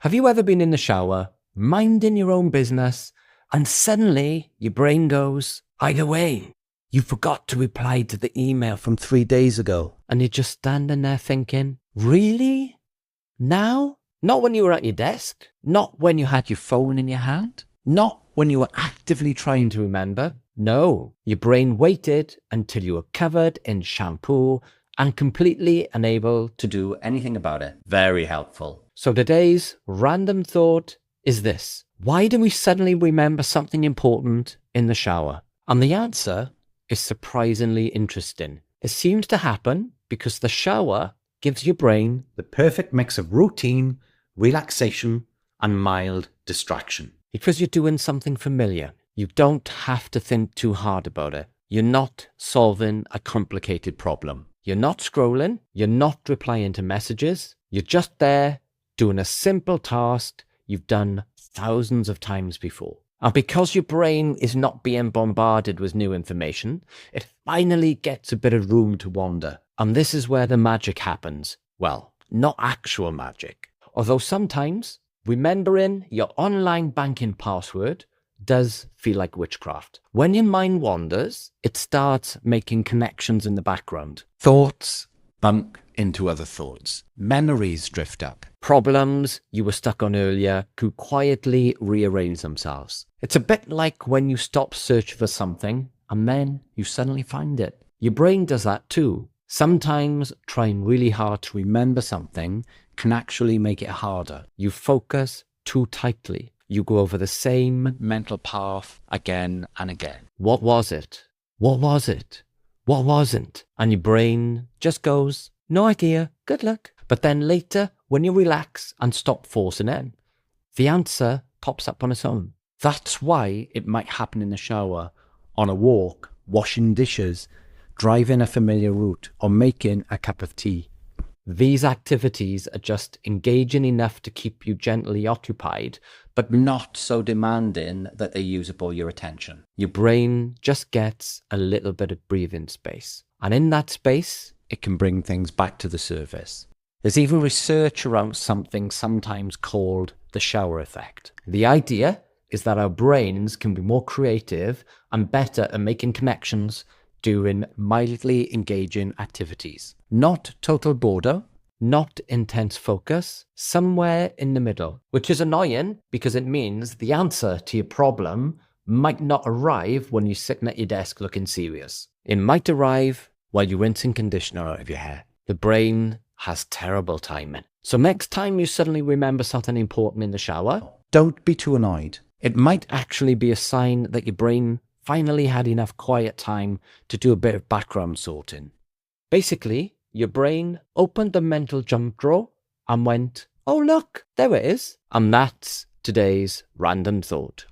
Have you ever been in the shower, minding your own business, and suddenly your brain goes, either way, you forgot to reply to the email from 3 days ago, and you're just standing there thinking, really? Now? Not when you were at your desk, not when you had your phone in your hand, not when you were actively trying to remember. No, your brain waited until you were covered in shampoo and completely unable to do anything about it. Very helpful. So today's random thought is this. Why do we suddenly remember something important in the shower? And the answer is surprisingly interesting. It seems to happen because the shower gives your brain the perfect mix of routine, relaxation, and mild distraction. Because you're doing something familiar. You don't have to think too hard about it. You're not solving a complicated problem. You're not scrolling. You're not replying to messages. You're just there doing a simple task you've done thousands of times before. And because your brain is not being bombarded with new information, it finally gets a bit of room to wander. And this is where the magic happens. Well, not actual magic. Although sometimes remembering your online banking password does feel like witchcraft. When your mind wanders, it starts making connections in the background. Thoughts bump into other thoughts. Memories drift up. Problems you were stuck on earlier could quietly rearrange themselves. It's a bit like when you stop searching for something and then you suddenly find it. Your brain does that too. Sometimes trying really hard to remember something can actually make it harder. You focus too tightly. You go over the same mental path again and again. What was it? What was it? What wasn't? And your brain just goes, no idea, good luck. But then later, when you relax and stop forcing it, the answer pops up on its own. That's why it might happen in the shower, on a walk, washing dishes, driving a familiar route, or making a cup of tea. These activities are just engaging enough to keep you gently occupied, but not so demanding that they use up all your attention. Your brain just gets a little bit of breathing space. And in that space, it can bring things back to the surface. There's even research around something sometimes called the shower effect. The idea is that our brains can be more creative and better at making connections during mildly engaging activities. Not total boredom, not intense focus, somewhere in the middle, which is annoying because it means the answer to your problem might not arrive when you're sitting at your desk looking serious. It might arrive while you're rinsing conditioner out of your hair. The brain has terrible timing. So next time you suddenly remember something important in the shower, don't be too annoyed. It might actually be a sign that your brain finally had enough quiet time to do a bit of background sorting. Basically, your brain opened the mental jump drawer and went, oh look, there it is. And that's today's random thought.